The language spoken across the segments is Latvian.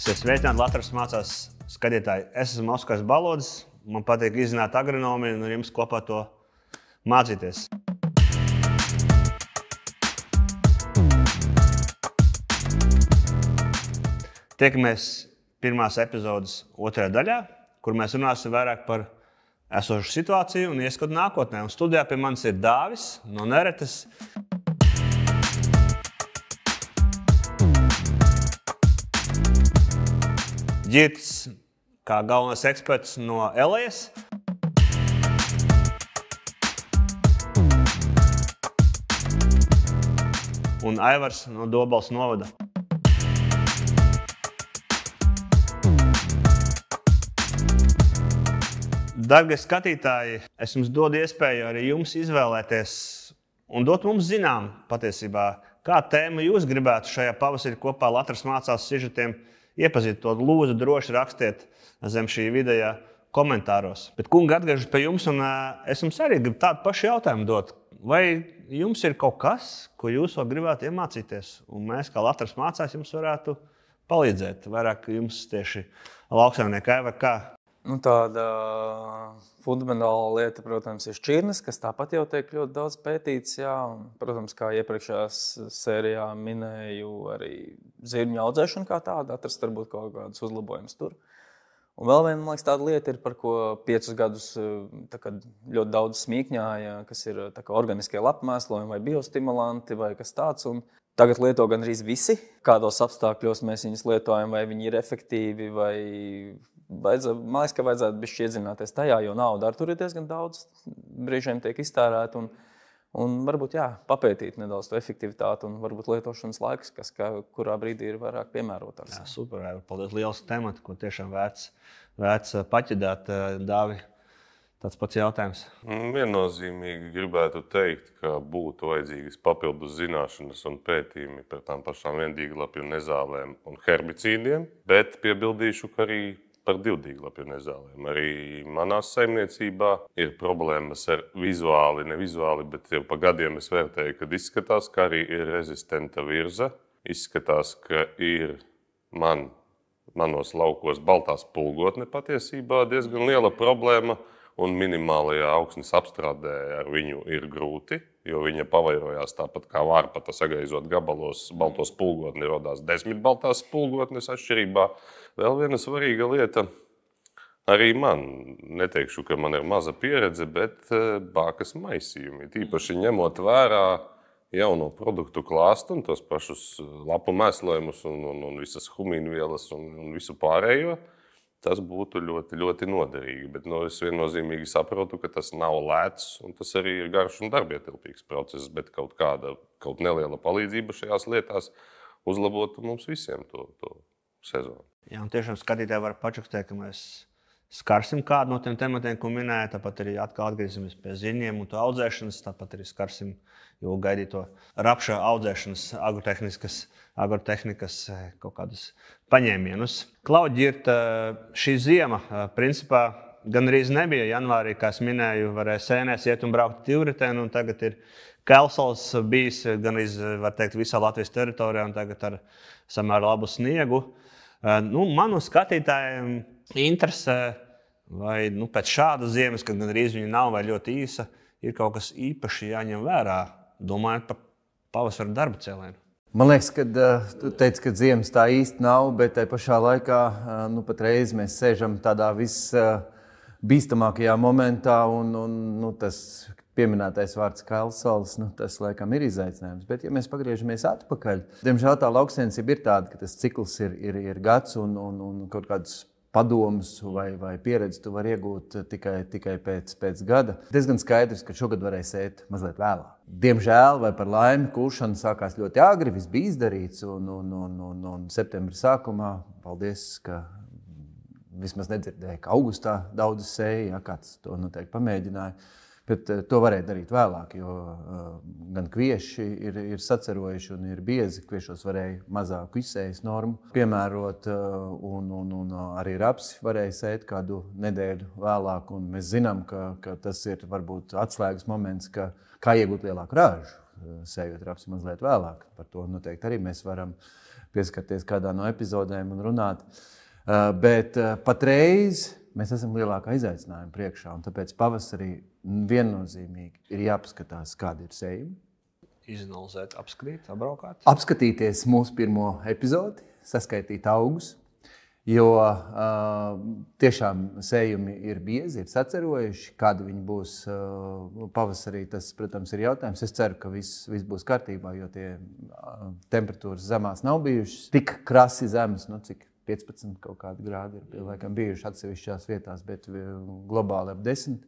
Esiet sveicināti Latvijas mācās skatītāji. Es esmu Oskars Balodis. Man patīk izzināt agronomiju un ar jums kopā to mācīties. Tiekamies pirmās epizodes otrajā daļā, kur mēs runāsim vairāk par esošu situāciju un ieskatu nākotnē. Un studijā pie manis ir Dāvis no Neretes. Ģirts kā galvenais eksperts no Elejas. Un Aivars no Dobels novada. Dargie skatītāji, es jums dodu iespēju arī jums izvēlēties un dot mums zinām patiesībā, kā tēmu jūs gribētu šajā pavasarī kopā Latvijas mācās sižetiem iepazīt to. Lūdzu, droši rakstiet zem šī videa komentāros. Bet, kungi, atgriežos pie jums, un es jums arī gribu tādu pašu jautājumu dot. Vai jums ir kaut kas, ko jūs vēl gribētu iemācīties, un mēs, kā Latvijas mācās, jums varētu palīdzēt? Vairāk jums tieši lauksaimnieki vai kā? Tāda fundamentāla lieta, protams, ir šķirnes, kas tāpat jau tiek ļoti daudz pētīts. Jā, un, protams, kā iepriekšējās sērijā minēju, arī zirņu audzēšanu kā tādu, atrast varbūt kaut kādus uzlabojumus tur. Un vēl viena, man liekas, tāda lieta ir, par ko 5 gadus ļoti daudz smīkņāja, kas ir organiskie lapmēslojumi vai biostimulanti vai kas tāds. Un tagad lieto gandrīz visi. Kādos apstākļos mēs viņus lietojam, vai viņi ir efektīvi, vai man liekas, ka vajadzētu bišķi iedzināties tajā, jo nauda ar tur ir diezgan daudz, brīžiem tiek iztērēta un varbūt papētīt nedaudz to efektivitāti un varbūt lietošanas laiks, kas kurā brīdī ir vairāk piemērotāks. Jā, super, paldies, liels temats, ko tiešām vērts paķedāt. Dāvi, tāds pats jautājums. Viennozīmīgi gribētu teikt, ka būtu vajadzīgas papildus zināšanas un pētījumi par tām pašām viendīglapju nezālēm un herbicīdiem, bet piebildīšu, ka arī par divdīglapju nezālēm. Arī manās saimniecībā ir problēmas ar nevizuāli, bet jau pa gadiem es vērtēju, kad izskatās, ka arī ir rezistenta virza. Izskatās, ka ir manos laukos baltā spulgotne patiesībā diezgan liela problēma, un minimālajā augsnes apstrādē ar viņu ir grūti, jo viņa pavairojās tāpat kā vārpata sagaizot gabalos balto spulgotni, rodās 10 baltās spulgotnes atšķirībā. Vēl viena svarīga lieta arī man, neteikšu, ka man ir maza pieredze, bet bākas maisījumi, tīpaši ņemot vērā jauno produktu klāstu un tos pašus lapu mēslojumus un visas humīnvielas un visu pārējo. Tas būtu ļoti, ļoti noderīgi, bet es viennozīmīgi saprotu, ka tas nav lēts un tas arī ir garš un darbietilpīgs process, bet kaut neliela palīdzība šajās lietās uzlabotu mums visiem to sezonu. Jā, un tiešām skatītāji var pačukstēt, ka mēs skarsim kādu no tiem tematiem, ko minēja, tāpat arī atkal atgriezīsimies pie ziņiem un to audzēšanas, tāpat arī skarsim jau gaidīto rapša audzēšanas agrotehnikas kaut kādus paņēmienus. Klau, Ģirt, šī ziema principā gan arī nebija janvārī, kā es minēju, varēja sēnēs iet un braukt tīvritēn, un tagad ir Kelsals bijis gan arī, var teikt, visā Latvijas teritorijā, un tagad ar samērā labu sniegu. Manu skatītājiem interesē, vai pēc šāda ziemas, kad gan arī viņa nav vai ļoti īsa, ir kaut kas īpaši jāņem vērā, domājot par pavasara darba cēlienu. Man liekas, ka tu teici, ka ziemas tā īsti nav, bet tai pašā laikā patreiz mēs sēžam tādā visbīstamākajā momentā un tas pieminētais vārds Kelsals, tas laikam ir izaicinājums. Bet ja mēs pagriežamies atpakaļ, diemžēl tā lauksainicība ir tāda, ka tas cikls ir gads un kaut kāds padomus vai pieredzi tu vari iegūt tikai pēc gada. Diezgan skaidrs, ka šogad varēja sēt mazliet vēlāk. Diemžēl vai par laimi kulšana sākās ļoti agri, viss bija izdarīts un septembra sākumā, paldies, ka vismaz nedzirdēja, ka augustā daudz sēja, kāds to noteikti pamēģināja. Bet to varēja darīt vēlāk, jo gan kvieši ir sacerojuši un ir biezi. Kviešos varēja mazāku izsējas normu piemērot, un arī rapsi varēja sēt kādu nedēļu vēlāk. Un mēs zinām, ka tas ir varbūt atslēgas moments, kā iegūt lielāku ražu, sējot rapsi mazliet vēlāk. Par to noteikti arī mēs varam pieskarties kādā no epizodēm un runāt. Bet patreiz mēs esam lielākā izaicinājuma priekšā, un tāpēc pavasarī viennozīmīgi ir jāpaskatās, kādi ir sējumi. Izanalizēt, apskatīt, apbraukāt. Apskatīties mūsu pirmo epizodi, saskaitīt augus, jo tiešām sējumi ir biezi, ir sacerojuši, kādi viņi būs pavasarī. Tas, protams, ir jautājums. Es ceru, ka viss būs kārtībā, jo tie temperatūras zemās nav bijušas. Tik krasi zemes, cik 15 kaut kādi grādi ir laikam bijuši atsevišķās vietās, bet globāli ap 10.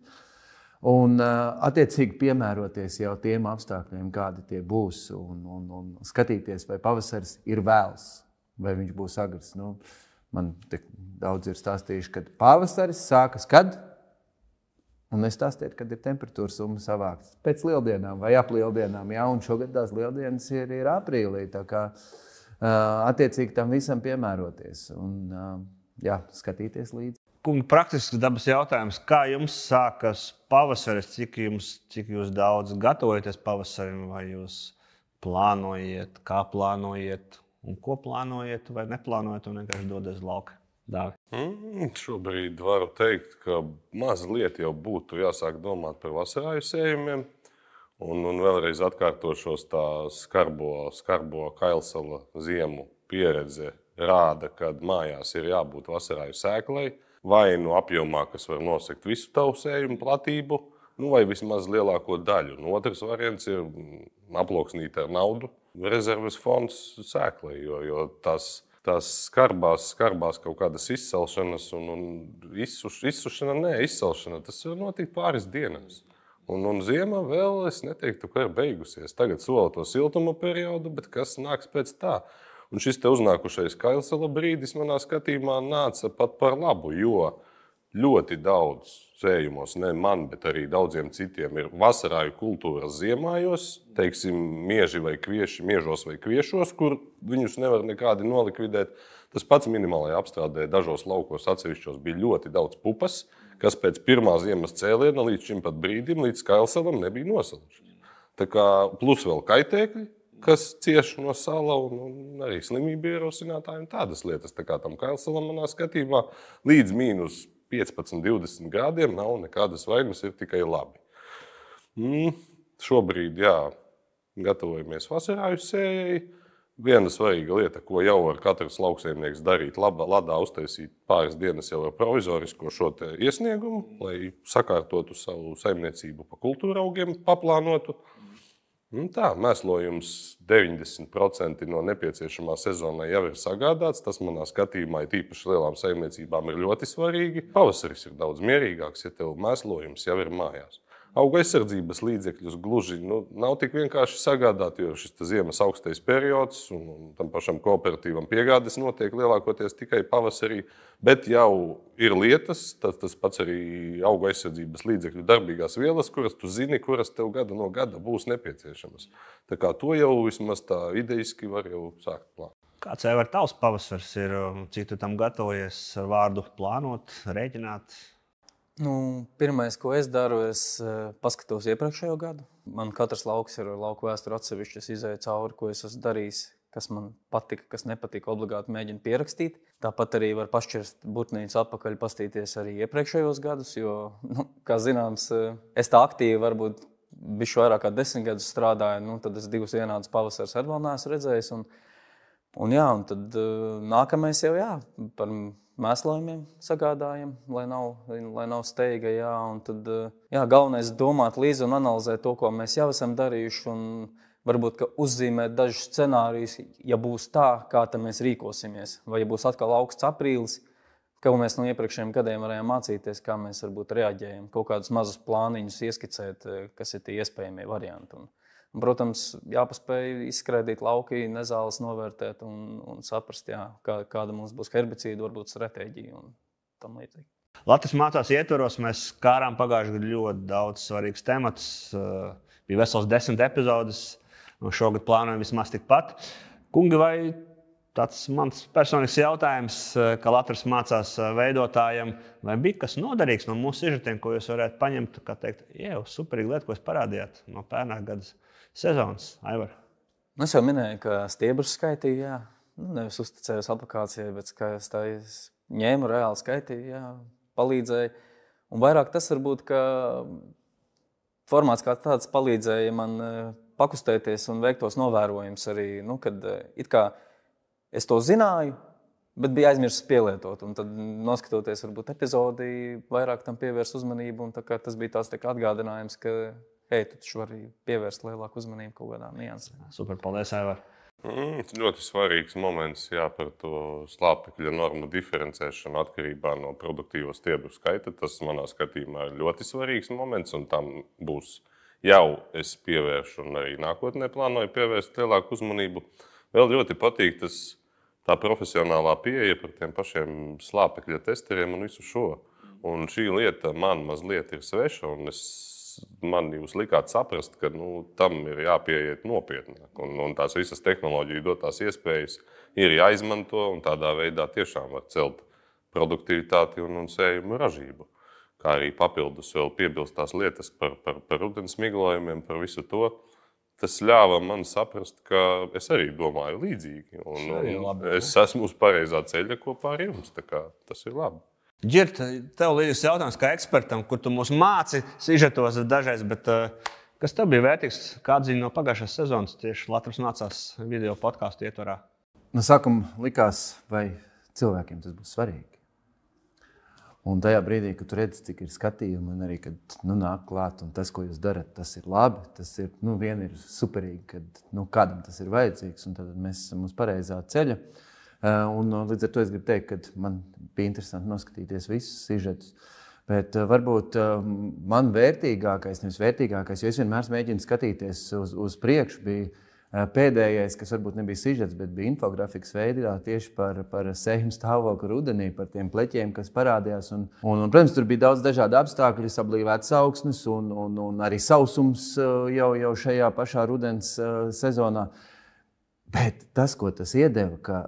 Un attiecīgi piemēroties jau tiem apstākļiem, kādi tie būs, un skatīties, vai pavasaris ir vēls, vai viņš būs agrs. Man daudz ir stāstījuši, ka pavasaris sākas kad? Un es stāstīju, kad ir temperatūras summa savāktas pēc lieldienām vai ap lieldienām. Jā, un šogad tās lieldienas ir aprīlī, tā kā attiecīgi tam visam piemēroties un skatīties līdzi. Kungi, praktisks dabas jautājums. Kā jums sākas pavasaris? Cik jūs daudz gatavojaties pavasarim? Vai jūs plānojat, kā plānojat un ko plānojat vai neplānojat un vienkārši dodas lauka? Šobrīd varu teikt, ka mazliet jau būtu jāsāk domāt par vasarāju sējumiem. Un vēlreiz atkārtošos, tā skarbo Kailsala ziemu pieredze rāda, ka mājās ir jābūt vasarāju sēklai. Vai apjomā, kas var nosegt visu tavu sējumu platību, vai vismaz lielāko daļu. Otrs variants ir aploksnīt ar naudu rezerves fonds sēklai, jo tās skarbās kaut kādas izcelšanas un izcelšana, tas var notikt pāris dienās. Un ziema vēl, es neteiktu, ka ir beigusies. Tagad sola to siltuma periodu, bet kas nāks pēc tā? Un šis te uznākušais Kailsala brīdis manā skatījumā nāca pat par labu, jo ļoti daudz sējumos, ne man, bet arī daudziem citiem, ir vasarāju kultūras ziemājos, teiksim, miežos vai kviešos, kur viņus nevar nekādi nolikvidēt. Tas pats minimālajā apstrādē dažos laukos atsevišķos bija ļoti daudz pupas, kas pēc pirmā ziemas cēliena līdz šim pat brīdim, līdz Kailsalam nebija nosalušas. Tā kā plus vēl kaitēkļi, kas cieš no sala un arī slimību ierosinātāji un tādas lietas. Tā kā tam Kailsalam manā skatījumā līdz mīnus 15-20 grādiem nav nekādas vainas, ir tikai labi. Šobrīd, gatavojamies vasarāju sējai. Viena svarīga lieta, ko jau var katrs lauksaimnieks darīt, ladā uztaisīt pāris dienas jau ar provizorisko šo te iesniegumu, lai sakārtotu savu saimniecību pa kultūra augiem, paplānotu. Tā, mēslojums 90% no nepieciešamā sezonai jau ir sagādāts. Tas manā skatījumā tīpaši lielām saimniecībām ir ļoti svarīgi. Pavasaris ir daudz mierīgāks, ja tev mēslojums jau ir mājās. Auga aizsardzības līdzekļus gluži nav tik vienkārši sagādāt, jo šis ziemas augstais periods un tam pašam kooperatīvam piegādes notiek lielākoties tikai pavasarī, bet jau ir lietas, tas pats arī auga aizsardzības līdzekļu darbīgās vielas, kuras tu zini, kuras tev gada no gada būs nepieciešamas. Tā kā to jau vismaz tā ideiski var jau sākt plānot. Kāds jau ir tavs pavasars, cik tu tam gatavojies ar vārdu plānot, rēķināt? Pirmais, ko es daru, es paskatos iepriekšējo gadu. Man katrs lauks ir lauku vēsturi atsevišķi, es izēju cauri, ko es esmu darījis, kas man patika, kas nepatika, obligāti mēģinu pierakstīt. Tāpat arī var pašķirst burtnīcu atpakaļ, pastīties arī iepriekšējos gadus, jo, kā zināms, es tā aktīvi varbūt bišķi vairāk kā 10 gadus strādāju, tad es 2 vienādus pavasars vēl neesmu redzējis. Un tad nākamais jau par mēslojumiem sagādājam, lai nav steiga. Un tad galvenais domāt līdzi un analizēt to, ko mēs jau esam darījuši, un varbūt uzzīmēt dažus scenārijus, ja būs tā, kā mēs rīkosimies. Vai ja būs atkal augsts aprīlis, ko mēs no iepriekšējiem gadiem varējām mācīties, kā mēs varbūt reaģējam, kaut kādus mazus plāniņus ieskicēt, kas ir tie iespējamie varianti. Protams, jāpaspēj izskraidīt lauki, nezāles novērtēt un saprast, kāda mums būs herbicīda, varbūt stratēģija un tam līdzīgi. Latvijas mācās ietvaros mēs skārām pagājušajā gadā ļoti daudz svarīgus tematus. Bija vesels 10 epizodes, un šogad plānojam vismaz tikpat. Kungi, vai tāds mans personīgs jautājums, ka Latvijas mācās veidotājiem, vai bija kas noderīgs no mūsu sižetiem, ko jūs varētu paņemt, kā teikt, superīga lieta, ko jūs parādījāt no pērnā gada sezonas, Aivar? Es jau minēju, ka stiebrus skaitīju, nevis uzticējos aplikācijai, bet es ņēmu, reāli skaitīju, jā, palīdzēju. Un vairāk tas varbūt, ka formāts kā tāds palīdzēja man pakustēties un veikt tos novērojumus arī, kad it kā es to zināju, bet bija aizmirsis pielietot. Un tad, noskatoties varbūt epizodi, vairāk tam pievērst uzmanību. Un tas bija tāds atgādinājums, ka hei, tu taču vari pievērst lielāku uzmanību kaut kādām niansēm. Super, paldies, Aivar. Ļoti svarīgs moments par to slāpekļa normu diferencēšanu atkarībā no produktīvo stiebru skaita. Tas manā skatījumā ir ļoti svarīgs moments, un tam būs jau es pievēršu un arī nākotnē plānoju pievērst lielāku uzmanību. Vēl ļoti patīk tā profesionālā pieeja par tiem pašiem slāpekļa testeriem un visu šo. Un šī lieta man mazliet ir sveša, un man jūs likāt saprast, ka tam ir jāpieiet nopietnāk. Un tās visas tehnoloģiju dotās iespējas ir jāizmanto, un tādā veidā tiešām var celt produktivitāti un sējumu ražību. Kā arī papildus vēl piebilst tās lietas par ūdens miglojumiem, par visu to. Tas ļāva man saprast, ka es arī domāju līdzīgi. Un es esmu uz pareizā ceļa kopā ar jums. Tas ir labi. Ģirt, tev līdzīgs jautājums kā ekspertam, kur tu mūs māci sižetos dažreiz, bet kas tev bija vērtīgs? Kāda ziņa no pagājušās sezonas tieši Latvijas nācās video podkāstu ietvarā? No sākuma likās, vai cilvēkiem tas būs svarīgi. Un tajā brīdī, kad tu redzi, cik ir skatījumi, un arī, kad nāk klāt, un tas, ko jūs darat, tas ir labi, tas ir, vien ir superīgi, kad kādam tas ir vajadzīgs, un tad mēs esam uz pareizā ceļa. Un līdz ar to es gribu teikt, ka man bija interesanti noskatīties visus sižetus. Bet varbūt man vērtīgākais, nevis vērtīgākais, jo es vienmēr mēģinu skatīties uz priekšu, bija pēdējais, kas varbūt nebija sižets, bet bija infografikas veidā tieši par sējumu stāvokli rudenī, par tiem pleķiem, kas parādījās. Un, protams, tur bija daudz dažādu apstākļu, sablīvētas augsnes un arī sausums jau šajā pašā rudens sezonā. Bet tas, ko tas iedeva, ka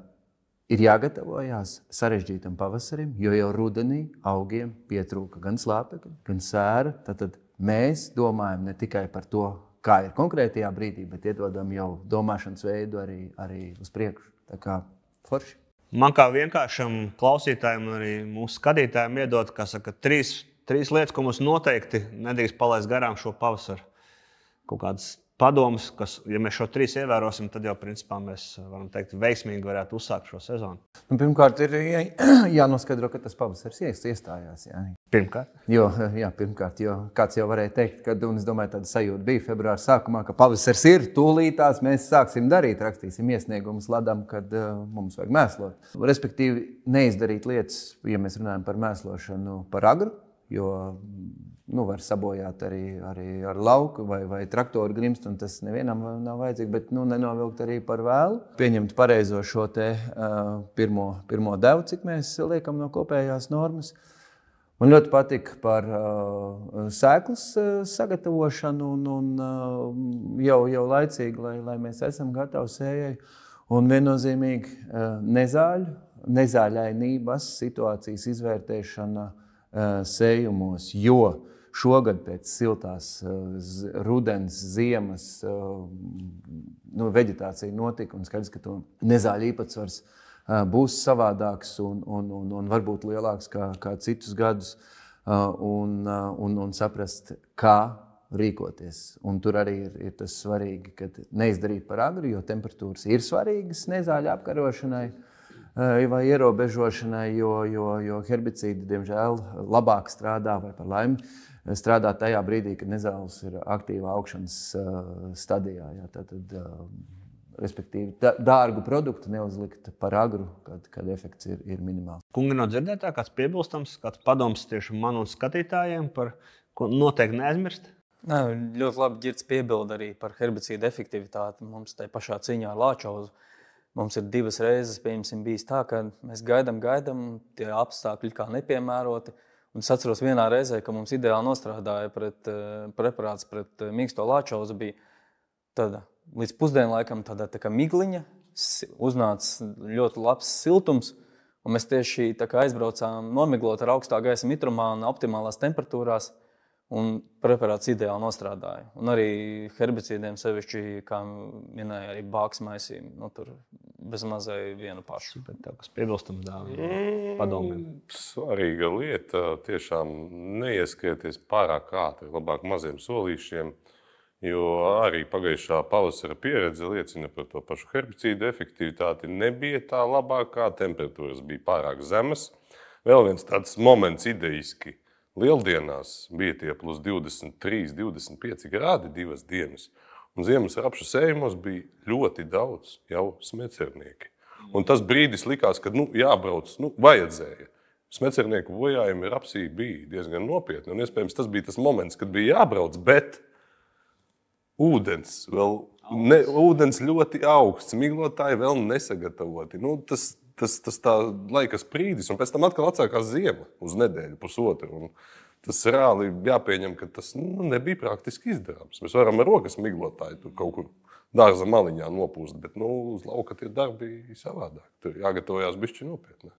ir jāgatavojās sarežģītam pavasarim, jo jau rudenī augiem pietrūka gan slāpekļa, gan sēra. Tad mēs domājam ne tikai par to, kā ir konkrētajā brīdī, bet iedodam jau domāšanas veidu arī uz priekšu. Tā kā forši. Man kā vienkāršam klausītājiem un arī mūsu skatītājiem iedod, kā saka, trīs lietas, ko mums noteikti nedrīkst palaist garām šo pavasaru. Kaut kādas padomas, kas, ja mēs šo trīs ievērosim, tad jau principā mēs varam teikt, veiksmīgi varētu uzsākt šo sezonu. Pirmkārt, ir jānoskaidro, ka tas pavasaris iestājās. Jā. Pirmkārt? Pirmkārt, jo kāds jau varēja teikt, un es domāju, tāda sajūta bija februāra sākumā, ka pavasaris ir, tūlītās mēs sāksim darīt, rakstīsim iesniegumus ladam, kad mums vajag mēslot. Respektīvi, neizdarīt lietas, ja mēs runājam par mēslošanu par agru, jo var sabojāt arī ar lauku vai traktoru grimstu, un tas nevienam nav vajadzīgi, bet nenovilkt arī par vēlu. Pieņemt pareizo šo te pirmo devu, cik mēs liekam no kopējās normas. Man ļoti patika par sēklas sagatavošanu un jau laicīgi, lai mēs esam gatavi sējai. Un viennozīmīgi nezāļainības situācijas izvērtēšana sējumos, jo šogad pēc siltās rudens, ziemas veģetācija notika un skaidrs, ka to nezāļu īpatsvars būs savādāks un varbūt lielāks kā citus gadus un saprast, kā rīkoties. Un tur arī ir tas svarīgi, ka neizdarīt par agru, jo temperatūras ir svarīgas nezāļu apkarošanai vai ierobežošanai, jo herbicīdi, diemžēl, labāk strādā vai par laimi strādā tajā brīdī, kad nezāles ir aktīvā augšanas stadijā. Jā, tātad, respektīvi, dārgu produktu neuzlikt par agru, kad efekts ir minimāls. Kungi, no dzirdētā kāds piebilstams, kāds padoms tieši man un skatītājiem, par ko noteikti neaizmirst? Nē, ļoti labi Ģirds piebilda arī par herbicīdu efektivitāti. Mums tai pašā cīņā ar lāčauzu. Mums ir 2 reizes, pieņemsim, bijis tā, ka mēs gaidam, tie apstākļi kā nepiemēroti. Un es atceros vienā reizē, ka mums ideāli nostrādāja preparāts pret mīksto lāčauzu, bija tāda līdz pusdienlaikam tāda tā kā migliņa, uznāca ļoti labs siltums, un mēs tieši tā kā aizbraucām nomiglot ar augstā gaisa mitrumā un optimālās temperatūrās, un preparāts ideāli nostrādāja. Un arī herbicīdiem sevišķi, kā minēja, arī bāksmaisīm, tur bezmazai vienu pašu. Bet tev kas piebilstams padomiem? Svarīga lieta tiešām neieskieties pārāk ātri, labāk maziem solīšiem, jo arī pagājušā pavasara pieredze liecina par to pašu herbicīdu efektivitāti. Nebija tā labākā, temperatūras bija pārāk zemas. Vēl viens tāds moments idejiski. Lieldienās bija tie plus 23, 25 grādi 2 dienas. Un ziemas rapšu sējumos bija ļoti daudz jau smecernieki. Un tas brīdis likās, ka jābrauc, vajadzēja. Smecernieku bojājumi rapsī bija diezgan nopietni. Un iespējams tas bija tas moments, kad bija jābrauc, bet ūdens ļoti augsts, miglotāji vēl nesagatavoti. Tas tā laika sprīdis, un pēc tam atkal atsākās ziema uz nedēļu, pusotru. Un tas reāli jāpieņem, ka tas nebija praktiski izdarāms. Mēs varam ar rokas miglotāju tur kaut kur dārza maliņā nopūst, bet uz lauka tie darbi bija savādāk. Tur jāgatavojās bišķi nopietni.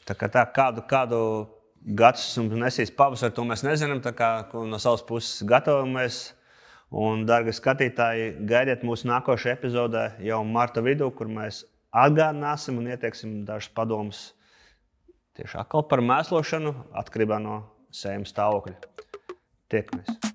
Tā kādu gadus nesīs pavasari, to mēs nezinām, tā kā no savas puses gatavojamies. Un, dārgie skatītāji, gaidiet mūsu nākošajā epizodē jau marta vidū, kur mēs atgādināsim un ieteiksim dažus padomus tieši atkal par mēslošanu atkarībā no sējuma stāvokļa. Tiekamies!